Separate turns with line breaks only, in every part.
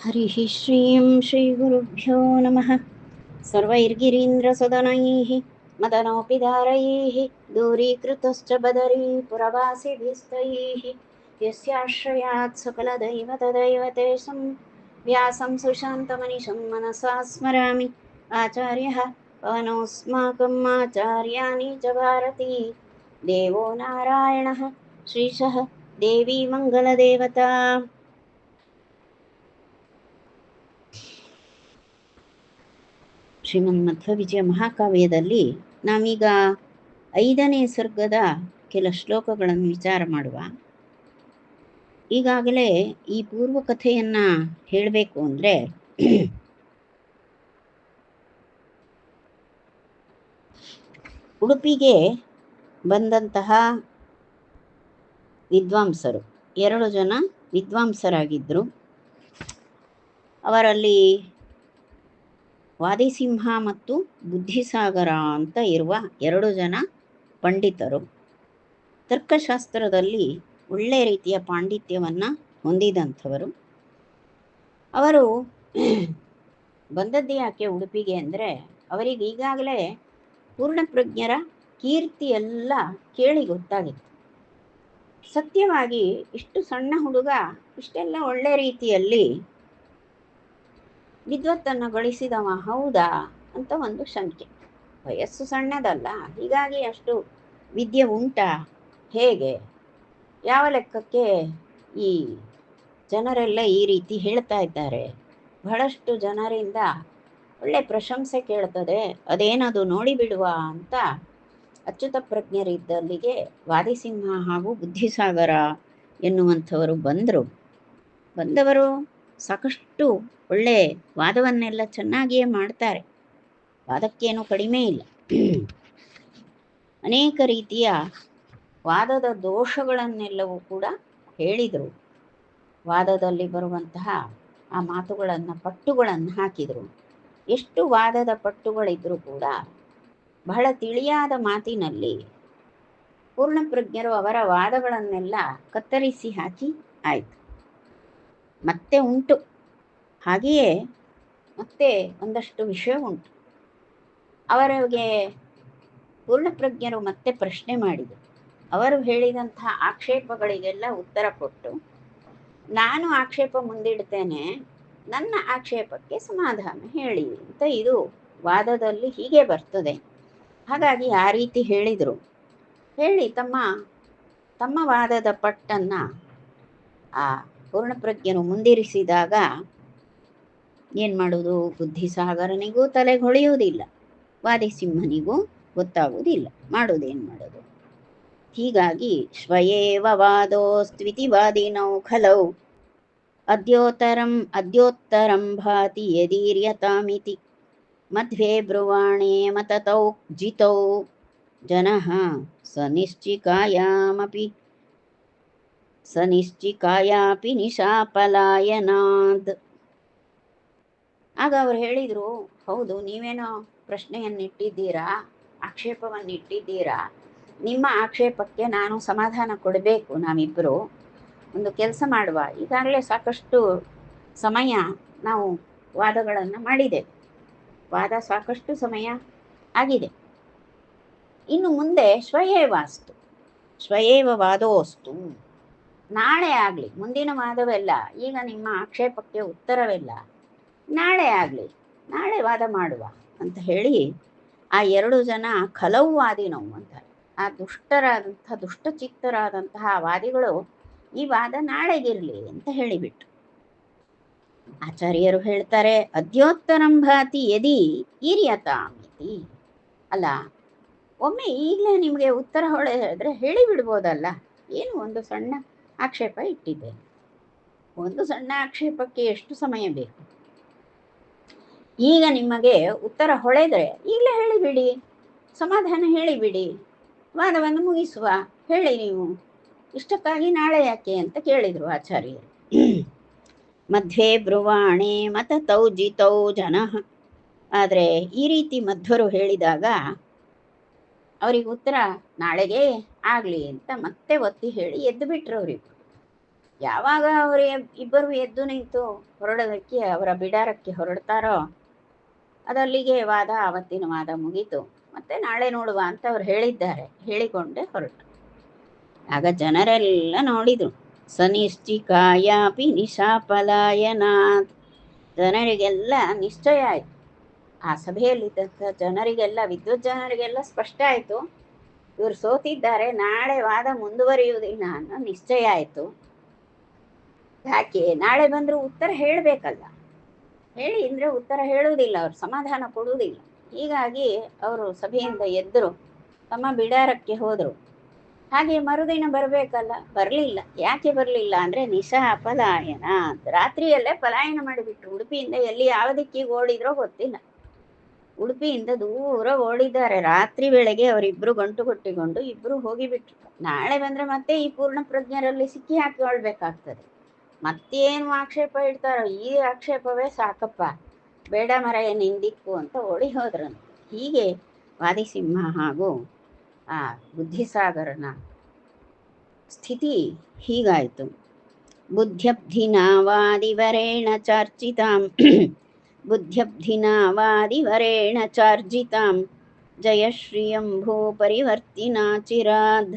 हरिः श्रीं श्रीगुरुभ्यो नमः। सर्वैर्गिरीन्द्रसदनैः मदनोऽपि धारयैः दूरीकृतश्च बदरीपुरवासिभिस्तैः यस्याश्रयात् सकलदैवतदैवतेशं व्यासं सुशान्तमनिशं मनसा स्मरामि। आचार्यः पवनोऽस्माकम् आचार्याणि च भारती देवो नारायणः श्रीशः देवी मङ्गलदेवता। ಶ್ರೀಮನ್ಮಧ್ವ ವಿಜಯ ಮಹಾಕಾವ್ಯದಲ್ಲಿ ನಾವೀಗ 5ನೇ ಸರ್ಗದ ಕೆಲ ಶ್ಲೋಕಗಳನ್ನು ವಿಚಾರ ಮಾಡುವ. ಈಗಾಗಲೇ ಈ ಪೂರ್ವ ಕಥೆಯನ್ನ ಹೇಳಬೇಕು ಅಂದರೆ ಉಡುಪಿಗೆ ಬಂದಂತಹ ವಿದ್ವಾಂಸರು 2 ಜನ ವಿದ್ವಾಂಸರಾಗಿದ್ದರು. ಅವರಲ್ಲಿ ವಾದಿಸಿಂಹ ಮತ್ತು ಬುದ್ಧಿಸಾಗರ ಅಂತ ಇರುವ 2 ಜನ ಪಂಡಿತರು. ತರ್ಕಶಾಸ್ತ್ರದಲ್ಲಿ ಒಳ್ಳೆ ರೀತಿಯ ಪಾಂಡಿತ್ಯವನ್ನು ಹೊಂದಿದಂಥವರು. ಅವರು ಬಂದದ್ದು ಯಾಕೆ ಉಡುಪಿಗೆ ಅಂದರೆ, ಅವರಿಗೆ ಈಗಾಗಲೇ ಪೂರ್ಣಪ್ರಜ್ಞರ ಕೀರ್ತಿ ಎಲ್ಲ ಕೇಳಿ ಗೊತ್ತಾಗಿತ್ತು. ಸತ್ಯವಾಗಿ ಇಷ್ಟು ಸಣ್ಣ ಹುಡುಗ ಇಷ್ಟೆಲ್ಲ ಒಳ್ಳೆ ರೀತಿಯಲ್ಲಿ ವಿದ್ವತ್ತನ್ನು ಗಳಿಸಿದವ ಹೌದಾ ಅಂತ ಒಂದು ಶಂಕೆ. ವಯಸ್ಸು ಸಣ್ಣದಲ್ಲ, ಹೀಗಾಗಿ ಅಷ್ಟು ವಿದ್ಯೆ ಉಂಟಾ, ಹೇಗೆ, ಯಾವ ಲೆಕ್ಕಕ್ಕೆ ಈ ಜನರೆಲ್ಲ ಈ ರೀತಿ ಹೇಳ್ತಾ ಇದ್ದಾರೆ, ಬಹಳಷ್ಟು ಜನರಿಂದ ಒಳ್ಳೆ ಪ್ರಶಂಸೆ ಕೇಳ್ತದೆ, ಅದೇನದು ನೋಡಿಬಿಡುವ ಅಂತ ಅಚ್ಯುತ ಪ್ರಜ್ಞರಿದ್ದಲ್ಲಿಗೆ ವಾದಿಸಿಂಹ ಹಾಗೂ ಬುದ್ಧಿಸಾಗರ ಎನ್ನುವಂಥವರು ಬಂದವರು ಸಾಕಷ್ಟು ಒಳ್ಳೆ ವಾದವನ್ನೆಲ್ಲ ಚೆನ್ನಾಗಿಯೇ ಮಾಡ್ತಾರೆ, ವಾದಕ್ಕೇನು ಕಡಿಮೆ ಇಲ್ಲ. ಅನೇಕ ರೀತಿಯ ವಾದದ ದೋಷಗಳನ್ನೆಲ್ಲವೂ ಕೂಡ ಹೇಳಿದರು. ವಾದದಲ್ಲಿ ಬರುವಂತಹ ಆ ಮಾತುಗಳನ್ನು ಪಟ್ಟುಗಳನ್ನು ಹಾಕಿದರು. ಎಷ್ಟು ವಾದದ ಪಟ್ಟುಗಳಿದ್ರೂ ಕೂಡ ಬಹಳ ತಿಳಿಯಾದ ಮಾತಿನಲ್ಲಿ ಪೂರ್ಣಪ್ರಜ್ಞರು ಅವರ ವಾದಗಳನ್ನೆಲ್ಲ ಕತ್ತರಿಸಿ ಹಾಕಿ ಆಯಿತು. ಮತ್ತೆ ಉಂಟು, ಹಾಗೆಯೇ ಮತ್ತೆ ಒಂದಷ್ಟು ವಿಷಯ ಉಂಟು. ಅವರಿಗೆ ಪೂರ್ಣಪ್ರಜ್ಞರು ಮತ್ತೆ ಪ್ರಶ್ನೆ ಮಾಡಿದರು. ಅವರು ಹೇಳಿದಂತಹ ಆಕ್ಷೇಪಗಳಿಗೆಲ್ಲ ಉತ್ತರ ಕೊಟ್ಟು, ನಾನು ಆಕ್ಷೇಪ ಮುಂದಿಡ್ತೇನೆ, ನನ್ನ ಆಕ್ಷೇಪಕ್ಕೆ ಸಮಾಧಾನ ಹೇಳಿ ಅಂತ ಇದು ವಾದದಲ್ಲಿ ಹೀಗೆ ಬರ್ತದೆ. ಹಾಗಾಗಿ ಆ ರೀತಿ ಹೇಳಿದರು. ಹೇಳಿ ತಮ್ಮ ವಾದದ ಪಟ್ಟನ್ನು ಆ ಪೂರ್ಣಪ್ರಜ್ಞರು ಮುಂದಿರಿಸಿದಾಗ ಏನು ಮಾಡೋದು, ಬುದ್ಧಿಸಾಗರನಿಗೂ ತಲೆಗೆ ಹೊಳೆಯುವುದಿಲ್ಲ, ವಾದಿಸಿಂಹನಿಗೂ ಗೊತ್ತಾಗುವುದಿಲ್ಲ, ಮಾಡೋದೇನು ಮಾಡೋದು. ಹೀಗಾಗಿ ಶ್ವಯೇವ ವಾದೋಸ್ತ್ವಿತಿ ವಾದಿನೌ ಖಲೌ ಅದ್ಯೋತ್ತರಂ ಭಾತಿ ಯದೀರ್ಯತಾಮಿತಿ ಮಧ್ವೇ ಬ್ರುವಾಣೇ ಮತತೌ ಜಿತೌ ಜನಃ ಸನಿಶ್ಚಿಕಾಯಾಪಿ ನಿಶಾಪಲಾಯನಾದ್. ಆಗ ಅವರು ಹೇಳಿದರು, ಹೌದು, ನೀವೇನೋ ಪ್ರಶ್ನೆಯನ್ನಿಟ್ಟಿದ್ದೀರಾ, ಆಕ್ಷೇಪವನ್ನಿಟ್ಟಿದ್ದೀರಾ, ನಿಮ್ಮ ಆಕ್ಷೇಪಕ್ಕೆ ನಾನು ಸಮಾಧಾನ ಕೊಡಬೇಕು. ನಾವಿಬ್ಬರು ಒಂದು ಕೆಲಸ ಮಾಡುವ, ಈಗಾಗಲೇ ಸಾಕಷ್ಟು ಸಮಯ ನಾವು ವಾದಗಳನ್ನು ಮಾಡಿದ್ದೇವೆ, ವಾದ ಸಾಕಷ್ಟು ಸಮಯ ಆಗಿದೆ. ಇನ್ನು ಮುಂದೆ ಶ್ವಯೇವ ವಾದೋಸ್ತು, ನಾಳೆ ಆಗಲಿ, ಮುಂದಿನ ವಾದವೆಲ್ಲ, ಈಗ ನಿಮ್ಮ ಆಕ್ಷೇಪಕ್ಕೆ ಉತ್ತರವೆಲ್ಲ ನಾಳೆ ಆಗಲಿ, ನಾಳೆ ವಾದ ಮಾಡುವ ಅಂತ ಹೇಳಿ ಆ 2 ಜನ ಖಲವು ವಾದಿನವು ಅಂತ, ಆ ದುಷ್ಟಚಿತ್ತರಾದಂತಹ ವಾದಿಗಳು ಈ ವಾದ ನಾಳೆಗಿರಲಿ ಅಂತ ಹೇಳಿಬಿಟ್ಟು, ಆಚಾರ್ಯರು ಹೇಳ್ತಾರೆ, ಅದ್ಯೋತ್ತರಂ ಭಾತಿ ಯದಿ ಈರ್ಯತಾಮಿತಿ. ಅಲ್ಲ, ಒಮ್ಮೆ ಈಗಲೇ ನಿಮಗೆ ಉತ್ತರ ಹೊಳೆದ್ರೆ ಹೇಳಿಬಿಡ್ಬೋದಲ್ಲ, ಏನು ಒಂದು ಸಣ್ಣ ಆಕ್ಷೇಪ ಇಟ್ಟಿದ್ದೇನೆ, ಒಂದು ಸಣ್ಣ ಆಕ್ಷೇಪಕ್ಕೆ ಎಷ್ಟು ಸಮಯ ಬೇಕು, ಈಗ ನಿಮಗೆ ಉತ್ತರ ಹೊಳೆದರೆ ಈಗಲೇ ಹೇಳಿಬಿಡಿ, ಸಮಾಧಾನ ಹೇಳಿಬಿಡಿ, ವಾದವನ್ನು ಮುಗಿಸುವ, ಹೇಳಿ ನೀವು, ಇಷ್ಟಕ್ಕಾಗಿ ನಾಳೆ ಯಾಕೆ ಅಂತ ಕೇಳಿದರು ಆಚಾರ್ಯರು. ಮಧ್ವೇ ಬ್ರುವಾಣೆ ಮತತೌ ಜಿತೌ ಜನಃ. ಆದರೆ ಈ ರೀತಿ ಮಧ್ವರು ಹೇಳಿದಾಗ ಅವರಿಗೆ ಉತ್ತರ ನಾಳೆಗೆ ಆಗಲಿ ಅಂತ ಮತ್ತೆ ಒತ್ತಿ ಹೇಳಿ ಎದ್ದು ಬಿಟ್ರು ಅವರಿಗೂ. ಯಾವಾಗ ಅವರು ಇಬ್ಬರು ಎದ್ದು ನಿಂತು ಹೊರಡೋದಕ್ಕೆ ಅವರ ಬಿಡಾರಕ್ಕೆ ಹೊರಡ್ತಾರೋ ಅದಲ್ಲಿಗೆ ವಾದ, ಆವತ್ತಿನ ವಾದ ಮುಗೀತು. ಮತ್ತೆ ನಾಳೆ ನೋಡುವ ಅಂತ ಅವ್ರು ಹೇಳಿದ್ದಾರೆ. ಹೇಳಿಕೊಂಡೆ ಹೊರಟು. ಆಗ ಜನರೆಲ್ಲ ನೋಡಿದ್ರು. ಸನಿಶ್ಚಿಕಾಯಾಪಿ ನಿಶಾಪಲಾಯನಾತ್. ಜನರಿಗೆಲ್ಲ ನಿಶ್ಚಯ ಆಯ್ತು. ಆ ಸಭೆಯಲ್ಲಿದ್ದಂಥ ಜನರಿಗೆಲ್ಲ, ವಿದ್ಯುತ್ ಜನರಿಗೆಲ್ಲ ಸ್ಪಷ್ಟ ಆಯಿತು, ಇವರು ಸೋತಿದ್ದಾರೆ, ನಾಳೆ ವಾದ ಮುಂದುವರಿಯುವುದಿಲ್ಲ ಅನ್ನೋ ನಿಶ್ಚಯ ಆಯಿತು. ಯಾಕೆ? ನಾಳೆ ಬಂದರೂ ಉತ್ತರ ಹೇಳಬೇಕಲ್ಲ. ಹೇಳಿ ಅಂದರೆ ಉತ್ತರ ಹೇಳುವುದಿಲ್ಲ, ಅವ್ರು ಸಮಾಧಾನ ಕೊಡುವುದಿಲ್ಲ. ಹೀಗಾಗಿ ಅವರು ಸಭೆಯಿಂದ ಎದ್ದರು, ತಮ್ಮ ಬಿಡಾರಕ್ಕೆ ಹೋದರು. ಹಾಗೆ ಮರುದಿನ ಬರಬೇಕಲ್ಲ, ಬರಲಿಲ್ಲ. ಯಾಕೆ ಬರಲಿಲ್ಲ ಅಂದರೆ ನಿಶಾ ಅಪಲಾಯನ, ರಾತ್ರಿಯಲ್ಲೇ ಪಲಾಯನ ಮಾಡಿಬಿಟ್ರು. ಉಡುಪಿಯಿಂದ ಎಲ್ಲಿ ಯಾವ ದಿಕ್ಕಿಗೆ ಓಡಿದ್ರೋ ಗೊತ್ತಿಲ್ಲ. ಉಡುಪಿಯಿಂದ ದೂರ ಓಡಿದ್ದಾರೆ. ರಾತ್ರಿ ವೇಳೆಗೆ ಅವರಿಬ್ಬರು ಗಂಟು ಕೊಟ್ಟಿಕೊಂಡು ಇಬ್ಬರು ಹೋಗಿಬಿಟ್ರು. ನಾಳೆ ಬಂದರೆ ಮತ್ತೆ ಈ ಪೂರ್ಣ ಪ್ರಜ್ಞರಲ್ಲಿ ಸಿಕ್ಕಿ ಹಾಕಿಕೊಳ್ಬೇಕಾಗ್ತದೆ. ಮತ್ತೇನು ಆಕ್ಷೇಪ ಇಡ್ತಾರೋ, ಈ ಆಕ್ಷೇಪವೇ ಸಾಕಪ್ಪ, ಬೇಡ ಮರೆಯ ನಿಂದಿಕ್ಕು ಅಂತ ಓಡಿ ಹೋದ್ರಂತೆ. ಹೀಗೆ ವಾದಿಸಿಂಹ ಹಾಗೂ ಆ ಬುದ್ಧಿಸಾಗರನ ಸ್ಥಿತಿ ಹೀಗಾಯಿತು. ಬುದ್ಧ್ಯಬ್ಧಿನಾ ವಾದಿವರೇಣ ಚಾರ್ಚಿತಾಂ ಬುದ್ಧ್ಯಬ್ಧಿನಾ ವಾದಿವರೇಣ ಚಾರ್ಜಿತಾಂ ಜಯಶ್ರಿಯಂ ಭೂಪರಿವರ್ತಿನಾ ಚಿರಾದ್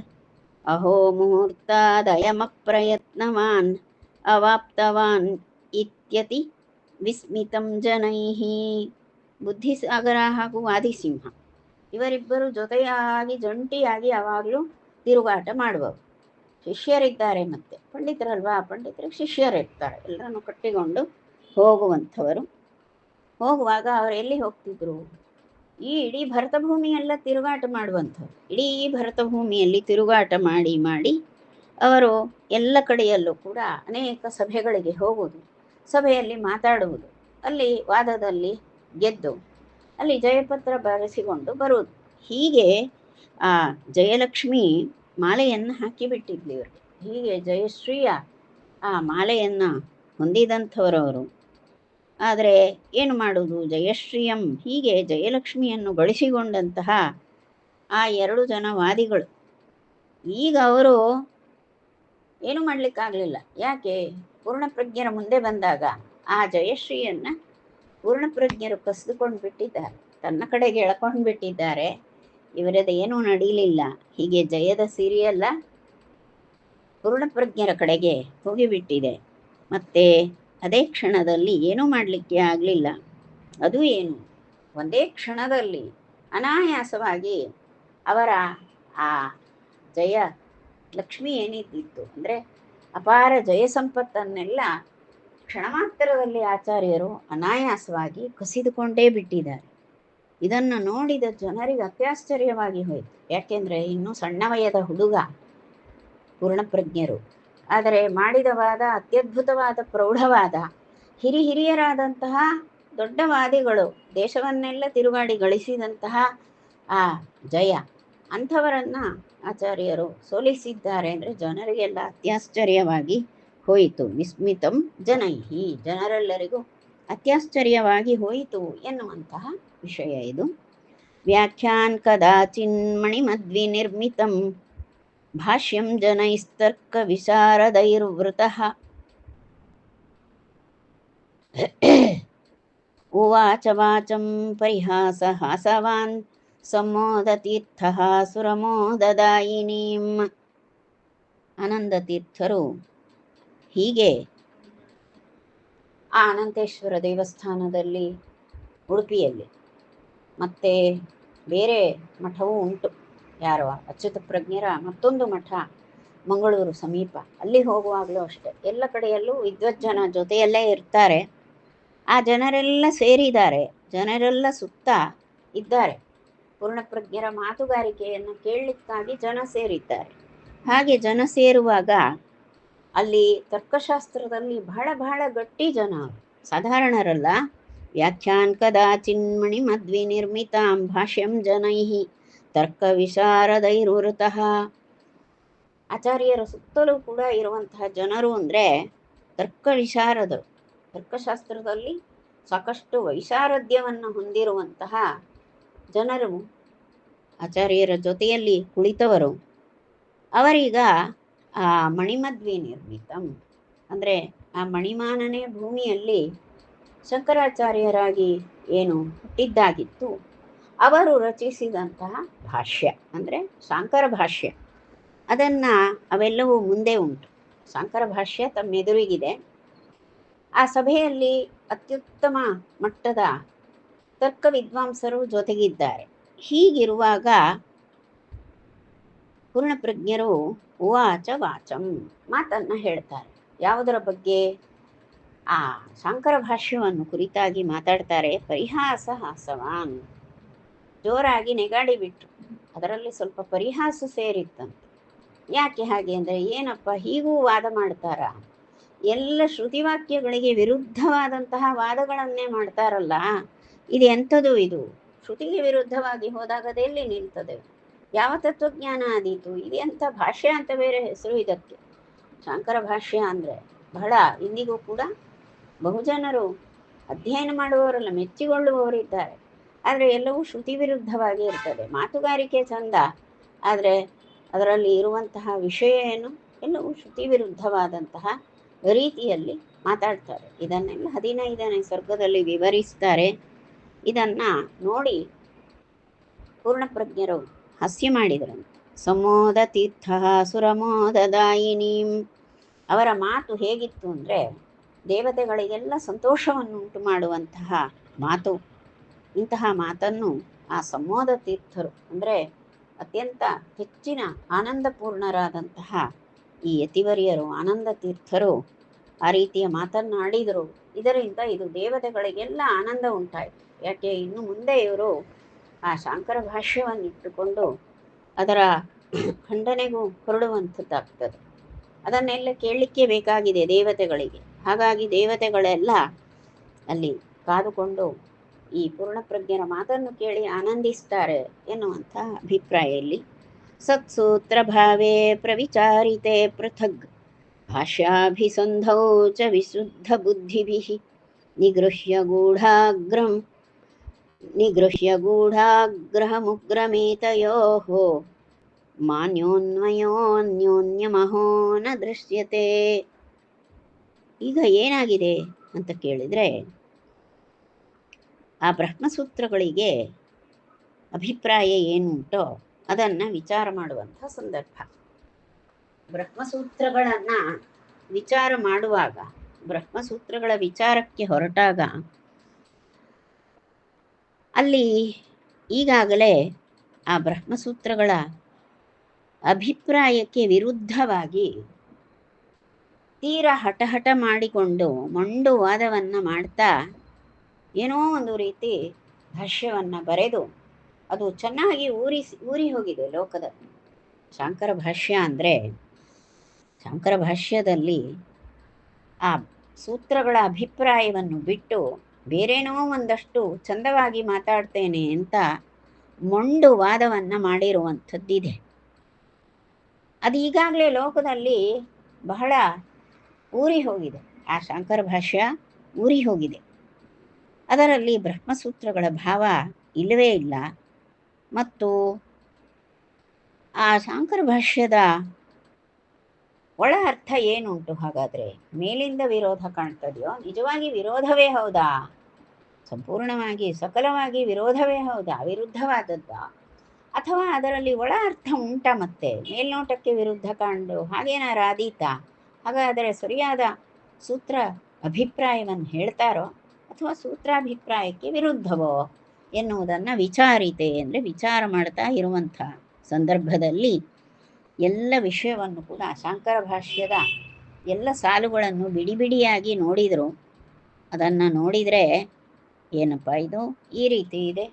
ಅಹೋ ಮುಹೂರ್ತಾದಯಮಪ್ರಯತ್ನವಾನ್ ಅವಾಪ್ತವಾನ್ ಇತ್ಯತಿ ವಿಸ್ಮಿತಂ ಜನೈಃ. ಬುದ್ಧಿಸಾಗರ ಹಾಗೂ ವಾದಿಸಿಂಹ ಇವರಿಬ್ಬರು ಜೊತೆಯಾಗಿ ಜಂಟಿಯಾಗಿ ಯಾವಾಗಲೂ ತಿರುಗಾಟ ಮಾಡುವವರು. ಶಿಷ್ಯರಿದ್ದಾರೆ, ಮತ್ತೆ ಪಂಡಿತರಲ್ವಾ, ಪಂಡಿತರಿಗೆ ಶಿಷ್ಯರಿರ್ತಾರೆ. ಎಲ್ಲರನ್ನು ಕಟ್ಟಿಕೊಂಡು ಹೋಗುವಂಥವರು. ಹೋಗುವಾಗ ಅವರು ಎಲ್ಲಿ ಹೋಗ್ತಿದ್ರು? ಈ ಇಡೀ ಭರತ ಭೂಮಿಯೆಲ್ಲ ತಿರುಗಾಟ ಮಾಡುವಂಥವ್ರು. ಇಡೀ ಭರತ ಭೂಮಿಯಲ್ಲಿ ತಿರುಗಾಟ ಮಾಡಿ ಮಾಡಿ ಅವರು ಎಲ್ಲ ಕಡೆಯಲ್ಲೂ ಕೂಡ ಅನೇಕ ಸಭೆಗಳಿಗೆ ಹೋಗುವುದು, ಸಭೆಯಲ್ಲಿ ಮಾತಾಡುವುದು, ಅಲ್ಲಿ ವಾದದಲ್ಲಿ ಗೆದ್ದು ಅಲ್ಲಿ ಜಯಪತ್ರ ಬರೆಸಿಕೊಂಡು ಬರುವುದು. ಹೀಗೆ ಆ ಜಯಲಕ್ಷ್ಮಿ ಮಾಲೆಯನ್ನು ಹಾಕಿಬಿಟ್ಟಿದ್ಲಿ ಇವರಿಗೆ. ಹೀಗೆ ಜಯಶ್ರೀಯ ಆ ಮಾಲೆಯನ್ನು ಹೊಂದಿದಂಥವರವರು. ಆದರೆ ಏನು ಮಾಡುವುದು? ಜಯಶ್ರೀಯಂ, ಹೀಗೆ ಜಯಲಕ್ಷ್ಮಿಯನ್ನು ಗಳಿಸಿಕೊಂಡಂತಹ ಆ ಎರಡು ಜನ ವಾದಿಗಳು ಈಗ ಅವರು ಏನು ಮಾಡಲಿಕ್ಕಾಗಲಿಲ್ಲ. ಯಾಕೆ? ಪೂರ್ಣಪ್ರಜ್ಞರ ಮುಂದೆ ಬಂದಾಗ ಆ ಜಯಶ್ರೀಯನ್ನು ಪೂರ್ಣಪ್ರಜ್ಞರು ಕಸಿದುಕೊಂಡು ಬಿಟ್ಟಿದ್ದಾರೆ, ತನ್ನ ಕಡೆಗೆ ಎಳ್ಕೊಂಡು ಬಿಟ್ಟಿದ್ದಾರೆ. ಇವರದ್ದು ಏನೂ ನಡೀಲಿಲ್ಲ. ಹೀಗೆ ಜಯದ ಸಿರಿಯೆಲ್ಲ ಪೂರ್ಣಪ್ರಜ್ಞರ ಕಡೆಗೆ ಹೋಗಿಬಿಟ್ಟಿದೆ. ಮತ್ತೆ ಅದೇ ಕ್ಷಣದಲ್ಲಿ ಏನೂ ಮಾಡಲಿಕ್ಕೆ ಆಗಲಿಲ್ಲ. ಅದು ಏನು? ಒಂದೇ ಕ್ಷಣದಲ್ಲಿ ಅನಾಯಾಸವಾಗಿ ಅವರ ಆ ಜಯ ಲಕ್ಷ್ಮಿ ಏನಿದ್ದಿತ್ತು ಅಂದರೆ ಅಪಾರ ಜಯ ಸಂಪತ್ತನ್ನೆಲ್ಲ ಕ್ಷಣಮಾತ್ರದಲ್ಲಿ ಆಚಾರ್ಯರು ಅನಾಯಾಸವಾಗಿ ಕಸಿದುಕೊಂಡೇ ಬಿಟ್ಟಿದ್ದಾರೆ. ಇದನ್ನು ನೋಡಿದ ಜನರಿಗೆ ಅತ್ಯಾಶ್ಚರ್ಯವಾಗಿ ಹೋಯಿತು. ಯಾಕೆಂದರೆ ಇನ್ನೂ ಸಣ್ಣ ವಯದ ಹುಡುಗ ಪೂರ್ಣಪ್ರಜ್ಞರು, ಆದರೆ ಮಾಡಿದ ವಾದ ಅತ್ಯದ್ಭುತವಾದ ಪ್ರೌಢವಾದ, ಹಿರಿಯರಾದಂತಹ ದೊಡ್ಡ ವಾದಿಗಳು, ದೇಶವನ್ನೆಲ್ಲ ತಿರುಗಾಡಿ ಗಳಿಸಿದಂತಹ ಆ ಜಯ, ಅಂಥವರನ್ನು ಆಚಾರ್ಯರು ಸೋಲಿಸಿದ್ದಾರೆ ಅಂದರೆ ಜನರಿಗೆಲ್ಲ ಅತ್ಯಾಶ್ಚರ್ಯವಾಗಿ ಹೋಯಿತು. ವಿಸ್ಮಿತಂ ಜನೈಹಿ, ಜನರೆಲ್ಲರಿಗೂ ಅತ್ಯಾಶ್ಚರ್ಯವಾಗಿ ಹೋಯಿತು ಎನ್ನುವಂತಹ ವಿಷಯ ಇದು. ವ್ಯಾಖ್ಯಾನ್ ಕದಾಚಿನ್ಮಣಿಮದ್ವಿನಿರ್ಮಿತಂ ಭಾಷ್ಯಂ ಜನೈಸ್ತರ್ಕ ವಿಶಾರದೈರ್ವೃತಃ ಉವಾಚ ವಾಚಂ ಪರಿಹಾಸಹಾಸವಾನ್ ಸಮೋದತೀರ್ಥಃ ಸುರಮೋದದಾಯಿನೀಂ. ಆನಂದತೀರ್ಥರು ಹೀಗೆ ಆ ಅನಂತೇಶ್ವರ ದೇವಸ್ಥಾನದಲ್ಲಿ ಉಡುಪಿಯಲ್ಲಿ ಮತ್ತು ಬೇರೆ ಮಠವೂ ಉಂಟು. ಯಾರೋ ಅಚ್ಯುತ ಪ್ರಜ್ಞರ ಮತ್ತೊಂದು ಮಠ ಮಂಗಳೂರು ಸಮೀಪ, ಅಲ್ಲಿ ಹೋಗುವಾಗಲೂ ಅಷ್ಟೆ ಎಲ್ಲ ಕಡೆಯಲ್ಲೂ ವಿದ್ವಜ್ಜನ ಜೊತೆಯಲ್ಲೇ ಇರ್ತಾರೆ. ಆ ಜನರೆಲ್ಲ ಸೇರಿದ್ದಾರೆ, ಜನರೆಲ್ಲ ಸುತ್ತ ಇದ್ದಾರೆ. ಪೂರ್ಣಪ್ರಜ್ಞರ ಮಾತುಗಾರಿಕೆಯನ್ನು ಕೇಳಲಿಕ್ಕಾಗಿ ಜನ ಸೇರಿದ್ದಾರೆ. ಹಾಗೆ ಜನ ಸೇರುವಾಗ ಅಲ್ಲಿ ತರ್ಕಶಾಸ್ತ್ರದಲ್ಲಿ ಬಹಳ ಬಹಳ ಗಟ್ಟಿ ಜನ, ಸಾಧಾರಣರಲ್ಲ. ವ್ಯಾಖ್ಯಾನ್ ಕದಾಚಿನ್ಮಣಿ ಮದ್ವಿನಿರ್ಮಿತಾಂ ಭಾಷ್ಯಂ ಜನೈಹಿ ತರ್ಕ ವಿಶಾರದೈರ್ವೃತಃ. ಆಚಾರ್ಯರ ಸುತ್ತಲೂ ಕೂಡ ಇರುವಂತಹ ಜನರು ಅಂದರೆ ತರ್ಕ ವಿಶಾರದರು. ತರ್ಕಶಾಸ್ತ್ರದಲ್ಲಿ ಸಾಕಷ್ಟು ವೈಶಾರದ್ಯವನ್ನು ಹೊಂದಿರುವಂತಹ ಜನರು ಆಚಾರ್ಯರ ಜೊತೆಯಲ್ಲಿ ಕುಳಿತವರು. ಅವರೀಗ ಆ ಮಣಿಮದ್ವಿ ನಿರ್ಮಿತಂ, ಅಂದರೆ ಆ ಮಣಿಮಾನನೇ ಭೂಮಿಯಲ್ಲಿ ಶಂಕರಾಚಾರ್ಯರಾಗಿ ಏನು ಹುಟ್ಟಿದ್ದಾಗಿತ್ತು, ಅವರು ರಚಿಸಿದಂತಹ ಭಾಷ್ಯ ಅಂದರೆ ಶಾಂಕರ ಭಾಷ್ಯ, ಅದನ್ನು ಅವೆಲ್ಲವೂ ಮುಂದೆ ಉಂಟು. ಶಾಂಕರ ಭಾಷ್ಯ ತಮ್ಮೆದುರಿಗಿದೆ. ಆ ಸಭೆಯಲ್ಲಿ ಅತ್ಯುತ್ತಮ ಮಟ್ಟದ ತರ್ಕ ವಿದ್ವಾಂಸರು ಜೊತೆಗಿದ್ದಾರೆ. ಹೀಗಿರುವಾಗ ಪೂರ್ಣಪ್ರಜ್ಞರು ಉವಾಚ ವಾಚಂ ಮಾತನ್ನು ಹೇಳ್ತಾರೆ. ಯಾವುದರ ಬಗ್ಗೆ? ಆ ಶಾಂಕರ ಭಾಷ್ಯವನ್ನು ಕುರಿತಾಗಿ ಮಾತಾಡ್ತಾರೆ. ಪರಿಹಾಸ ಹಾಸವಾನ್, ಜೋರಾಗಿ ನೆಗಾಡಿ ಬಿಟ್ರು. ಅದರಲ್ಲಿ ಸ್ವಲ್ಪ ಪರಿಹಾಸ ಸೇರಿತ್ತಂತೆ. ಯಾಕೆ ಹಾಗೆ ಅಂದರೆ, ಏನಪ್ಪ ಹೀಗೂ ವಾದ ಮಾಡ್ತಾರ, ಎಲ್ಲ ಶ್ರುತಿವಾಕ್ಯಗಳಿಗೆ ವಿರುದ್ಧವಾದಂತಹ ವಾದಗಳನ್ನೇ ಮಾಡ್ತಾರಲ್ಲ, ಇದು ಎಂಥದ್ದು? ಇದು ಶ್ರುತಿಗೆ ವಿರುದ್ಧವಾಗಿ ಹೋದಾಗ ಅದೆಲ್ಲಿ ನಿಲ್ತದೆ? ಯಾವ ತತ್ವಜ್ಞಾನ ಆದೀತು? ಇದು ಎಂಥ ಭಾಷ್ಯ ಅಂತ ಬೇರೆ ಹೆಸರು ಇದಕ್ಕೆ. ಶಾಂಕರ ಭಾಷ್ಯ ಅಂದರೆ ಬಹಳ ಇಂದಿಗೂ ಕೂಡ ಬಹುಜನರು ಅಧ್ಯಯನ ಮಾಡುವವರೆಲ್ಲ ಮೆಚ್ಚಿಕೊಳ್ಳುವವರಿದ್ದಾರೆ. ಆದರೆ ಎಲ್ಲವೂ ಶ್ರುತಿ ವಿರುದ್ಧವಾಗಿ ಇರ್ತದೆ. ಮಾತುಗಾರಿಕೆ ಚಂದ, ಆದರೆ ಅದರಲ್ಲಿ ಇರುವಂತಹ ವಿಷಯ ಏನು, ಎಲ್ಲವೂ ಶ್ರುತಿ ವಿರುದ್ಧವಾದಂತಹ ರೀತಿಯಲ್ಲಿ ಮಾತಾಡ್ತಾರೆ. ಇದನ್ನೆಲ್ಲ 15ನೇ ಸರ್ಗದಲ್ಲಿ ವಿವರಿಸ್ತಾರೆ. ಇದನ್ನು ನೋಡಿ ಪೂರ್ಣಪ್ರಜ್ಞರು ಹಾಸ್ಯ ಮಾಡಿದರಂತೆ. ಸಮೋದ ತೀರ್ಥ ಸುರಮೋದದಾಯಿನೀಂ. ಅವರ ಮಾತು ಹೇಗಿತ್ತು ಅಂದರೆ, ದೇವತೆಗಳಿಗೆಲ್ಲ ಸಂತೋಷವನ್ನು ಉಂಟು ಮಾಡುವಂತಹ ಮಾತು. ಇಂತಹ ಮಾತನ್ನು ಆ ಸಮೋದ ತೀರ್ಥರು ಅಂದರೆ ಅತ್ಯಂತ ಹೆಚ್ಚಿನ ಆನಂದಪೂರ್ಣರಾದಂತಹ ಈ ಯತಿವರಿಯರು, ಆನಂದ ತೀರ್ಥರು ಆ ರೀತಿಯ ಮಾತನ್ನಾಡಿದರು. ಇದರಿಂದ ಇದು ದೇವತೆಗಳಿಗೆಲ್ಲ ಆನಂದ ಉಂಟಾಯಿತು. ಯಾಕೆ, ಇನ್ನು ಮುಂದೆ ಇವರು ಆ ಶಾಂಕರ ಭಾಷ್ಯವನ್ನು ಇಟ್ಟುಕೊಂಡು ಅದರ ಖಂಡನೆಗೂ ಹೊರಡುವಂಥದ್ದಾಗ್ತದೆ. ಅದನ್ನೆಲ್ಲ ಕೇಳಲಿಕ್ಕೆ ಬೇಕಾಗಿದೆ ದೇವತೆಗಳಿಗೆ. ಹಾಗಾಗಿ ದೇವತೆಗಳೆಲ್ಲ ಅಲ್ಲಿ ಕಾದುಕೊಂಡು ಈ ಪೂರ್ಣಪ್ರಜ್ಞರ ಮಾತನ್ನು ಕೇಳಿ ಆನಂದಿಸ್ತಾರೆ ಎನ್ನುವಂಥ ಅಭಿಪ್ರಾಯದಲ್ಲಿ ಸತ್ಸೂತ್ರ ಭಾವೇ ಪ್ರವಿಚಾರಿತೆ ಪೃಥಗ್ ಭಾಷ್ಯಾಭಿಸಂಧೌ ಚ ವಿಶುದ್ಧ ಬುದ್ಧಿಭಿಃ ನಿಗೃಹ್ಯ ಗೂಢಾಗ್ರಹಮುಗ್ರಮೇತಯೋಃ ಮಾನ್ಯೋನ್ವಯೋನ್ಯೋನ್ಯಮಹೋ ನ ದೃಶ್ಯತೆ. ಈಗ ಏನಾಗಿದೆ ಅಂತ ಕೇಳಿದರೆ, ಆ ಬ್ರಹ್ಮಸೂತ್ರಗಳಿಗೆ ಅಭಿಪ್ರಾಯ ಏನುಂಟೋ ಅದನ್ನು ವಿಚಾರ ಮಾಡುವಂಥ ಸಂದರ್ಭ. ಬ್ರಹ್ಮಸೂತ್ರಗಳನ್ನು ವಿಚಾರ ಮಾಡುವಾಗ, ಬ್ರಹ್ಮಸೂತ್ರಗಳ ವಿಚಾರಕ್ಕೆ ಹೊರಟಾಗ ಅಲ್ಲಿ ಈಗಾಗಲೇ ಆ ಬ್ರಹ್ಮಸೂತ್ರಗಳ ಅಭಿಪ್ರಾಯಕ್ಕೆ ವಿರುದ್ಧವಾಗಿ ತೀರ ಹಠ ಮಾಡಿಕೊಂಡು ಮೊಂಡು ವಾದವನ್ನು ಮಾಡ್ತಾ ಏನೋ ಒಂದು ರೀತಿ ಭಾಷ್ಯವನ್ನು ಬರೆದು ಅದು ಚೆನ್ನಾಗಿ ಊರಿ ಹೋಗಿದೆ ಲೋಕದಲ್ಲಿ. ಶಾಂಕರ ಭಾಷ್ಯ ಅಂದರೆ, ಶಾಂಕರ ಭಾಷ್ಯದಲ್ಲಿ ಆ ಸೂತ್ರಗಳ ಅಭಿಪ್ರಾಯವನ್ನು ಬಿಟ್ಟು ಬೇರೇನೋ ಒಂದಷ್ಟು ಚಂದವಾಗಿ ಮಾತಾಡ್ತೇನೆ ಅಂತ ಮೊಂಡು ವಾದವನ್ನು ಮಾಡಿರುವಂಥದ್ದಿದೆ. ಅದು ಈಗಾಗಲೇ ಲೋಕದಲ್ಲಿ ಬಹಳ ಊರಿ ಹೋಗಿದೆ. ಆ ಶಾಂಕರ ಭಾಷ್ಯ ಊರಿ ಹೋಗಿದೆ. ಅದರಲ್ಲಿ ಬ್ರಹ್ಮಸೂತ್ರಗಳ ಭಾವ ಇಲ್ಲವೇ ಇಲ್ಲ. ಮತ್ತು ಆ ಶಾಂಕರ ಭಾಷ್ಯದ ಒಳ ಅರ್ಥ ಏನುಂಟು? ಹಾಗಾದರೆ ಮೇಲಿಂದ ವಿರೋಧ ಕಾಣ್ತದೆಯೋ, ನಿಜವಾಗಿ ವಿರೋಧವೇ ಹೌದಾ? ಸಂಪೂರ್ಣವಾಗಿ ಸಕಲವಾಗಿ ವಿರೋಧವೇ ಹೌದಾ? ವಿರುದ್ಧವಾದದ್ದ? ಅಥವಾ ಅದರಲ್ಲಿ ಒಳ ಅರ್ಥ ಉಂಟ? ಮತ್ತೆ ಮೇಲ್ನೋಟಕ್ಕೆ ವಿರುದ್ಧ ಕಾಣಲು ಹಾಗೇನಾರು ಆದೀತಾ? ಹಾಗಾದರೆ ಸರಿಯಾದ ಸೂತ್ರ ಅಭಿಪ್ರಾಯವನ್ನು ಹೇಳ್ತಾರೋ ಅಥವಾ ಸೂತ್ರಾಭಿಪ್ರಾಯಕ್ಕೆ ವಿರುದ್ಧವೋ ಎನ್ನುವುದನ್ನು ವಿಚಾರಿತೆ ಅಂದರೆ ವಿಚಾರ ಮಾಡ್ತಾ ಇರುವಂಥ ಸಂದರ್ಭದಲ್ಲಿ ಎಲ್ಲ ವಿಷಯವನ್ನು ಕೂಡ ಶಾಂಕರ ಭಾಷ್ಯದ ಎಲ್ಲ ಸಾಲುಗಳನ್ನು ಬಿಡಿಯಾಗಿ ನೋಡಿದರು. ಅದನ್ನು ನೋಡಿದರೆ ಏನಪ್ಪ ಇದು ಈ ರೀತಿ ಇದೆ,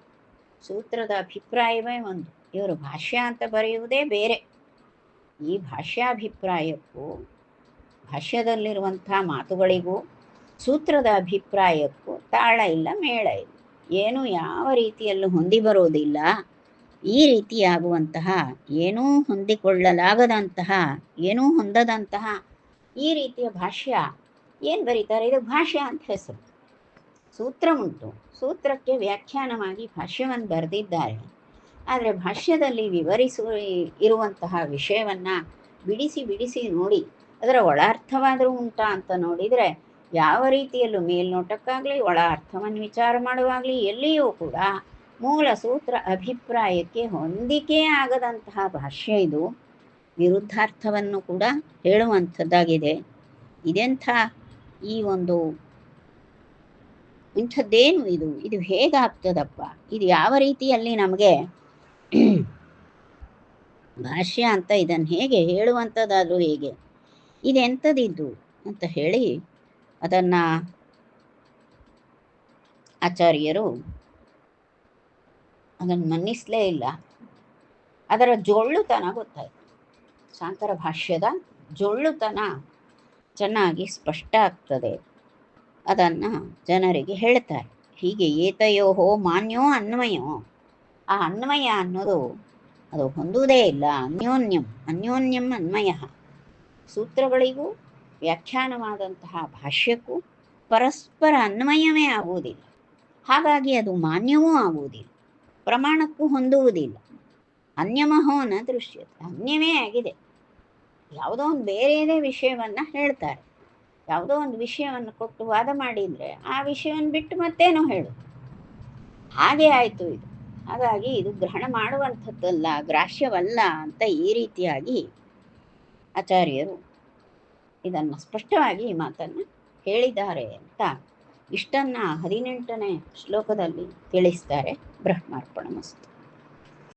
ಸೂತ್ರದ ಅಭಿಪ್ರಾಯವೇ ಒಂದು, ಇವರು ಭಾಷ್ಯ ಅಂತ ಬರೆಯುವುದೇ ಬೇರೆ. ಈ ಭಾಷ್ಯಾಭಿಪ್ರಾಯಕ್ಕೂ ಭಾಷ್ಯದಲ್ಲಿರುವಂಥ ಮಾತುಗಳಿಗೂ ಸೂತ್ರದ ಅಭಿಪ್ರಾಯಕ್ಕೂ ತಾಳ ಇಲ್ಲ, ಮೇಳ ಇಲ್ಲ, ಏನೂ ಯಾವ ರೀತಿಯಲ್ಲೂ ಹೊಂದಿ ಬರೋದಿಲ್ಲ. ಈ ರೀತಿಯಾಗುವಂತಹ ಏನೂ ಹೊಂದಿಕೊಳ್ಳಲಾಗದಂತಹ, ಏನೂ ಹೊಂದದಂತಹ ಈ ರೀತಿಯ ಭಾಷ್ಯ ಏನು ಬರೀತಾರೆ? ಇದು ಭಾಷ್ಯ ಅಂತ ಹೆಸರು. ಸೂತ್ರ ಉಂಟು, ಸೂತ್ರಕ್ಕೆ ವ್ಯಾಖ್ಯಾನವಾಗಿ ಭಾಷ್ಯವನ್ನು ಬರೆದಿದ್ದಾರೆ. ಆದರೆ ಭಾಷ್ಯದಲ್ಲಿ ಇರುವಂತಹ ವಿಷಯವನ್ನು ಬಿಡಿಸಿ ನೋಡಿ ಅದರ ಒಳ ಅರ್ಥವಾದರೂ ಉಂಟಾ ಅಂತ ನೋಡಿದರೆ ಯಾವ ರೀತಿಯಲ್ಲೂ ಮೇಲ್ನೋಟಕ್ಕಾಗಲಿ ಒಳ ಅರ್ಥವನ್ನು ವಿಚಾರ ಮಾಡುವಾಗಲಿ ಎಲ್ಲಿಯೂ ಕೂಡ ಮೂಲ ಸೂತ್ರ ಅಭಿಪ್ರಾಯಕ್ಕೆ ಹೊಂದಿಕೆ ಆಗದಂತಹ ಭಾಷ್ಯ ಇದು. ವಿರುದ್ಧಾರ್ಥವನ್ನು ಕೂಡ ಹೇಳುವಂಥದ್ದಾಗಿದೆ. ಇದೆಂಥ ಈ ಒಂದು ಇಂಥದ್ದೇನು ಇದು, ಇದು ಹೇಗಾಗ್ತದಪ್ಪ, ಇದು ಯಾವ ರೀತಿಯಲ್ಲಿ ನಮಗೆ ಭಾಷ್ಯ ಅಂತ ಇದನ್ನು ಹೇಗೆ ಹೇಳುವಂಥದ್ದಾದರೂ ಹೇಗೆ, ಇದೆಂಥದಿದ್ದು ಅಂತ ಹೇಳಿ ಅದನ್ನು ಆಚಾರ್ಯರು ಅದನ್ನು ಮನ್ನಿಸಲೇ ಇಲ್ಲ. ಅದರ ಜೊಳ್ಳುತನ ಗೊತ್ತಾಯಿತು. ಶಾಂಕರ ಭಾಷ್ಯದ ಜೊಳ್ಳುತನ ಚೆನ್ನಾಗಿ ಸ್ಪಷ್ಟ ಆಗ್ತದೆ. ಅದನ್ನು ಜನರಿಗೆ ಹೇಳ್ತಾರೆ. ಹೀಗೆ ಏತಯೋಹೋ ಮಾನ್ಯೋ ಅನ್ವಯೋ, ಆ ಅನ್ವಯ ಅನ್ನೋದು ಅದು ಹೊಂದುವುದೇ ಇಲ್ಲ. ಅನ್ಯೋನ್ಯಂ ಅನ್ವಯ, ಸೂತ್ರಗಳಿಗೂ ವ್ಯಾಖ್ಯಾನವಾದಂತಹ ಭಾಷ್ಯಕ್ಕೂ ಪರಸ್ಪರ ಅನ್ವಯವೇ ಆಗುವುದಿಲ್ಲ. ಹಾಗಾಗಿ ಅದು ಮಾನ್ಯವೂ ಆಗುವುದಿಲ್ಲ, ಪ್ರಮಾಣಕ್ಕೂ ಹೊಂದುವುದಿಲ್ಲ. ಅನ್ಯಮಹೋ ನ ದೃಶ್ಯತೆ, ಅನ್ಯವೇ ಆಗಿದೆ. ಯಾವುದೋ ಒಂದು ಬೇರೆಯದೇ ವಿಷಯವನ್ನು ಹೇಳ್ತಾರೆ. ಯಾವುದೋ ಒಂದು ವಿಷಯವನ್ನು ಕೊಟ್ಟು ವಾದ ಮಾಡಿದರೆ ಆ ವಿಷಯವನ್ನು ಬಿಟ್ಟು ಮತ್ತೇನೋ ಹೇಳು, ಹಾಗೆ ಆಯಿತು ಇದು. ಹಾಗಾಗಿ ಇದು ಗ್ರಹಣ ಮಾಡುವಂಥದ್ದಲ್ಲ, ಗ್ರಾಹ್ಯವಲ್ಲ ಅಂತ ಈ ರೀತಿಯಾಗಿ ಆಚಾರ್ಯರು ಇದನ್ನು ಸ್ಪಷ್ಟವಾಗಿ ಈ ಮಾತನ್ನು ಹೇಳಿದ್ದಾರೆ ಅಂತ ಇಷ್ಟನ್ನು 18ನೇ ಶ್ಲೋಕದಲ್ಲಿ ತಿಳಿಸ್ತಾರೆ. ಬ್ರಹ್ಮಾರ್ಪಣಮಸ್ತು.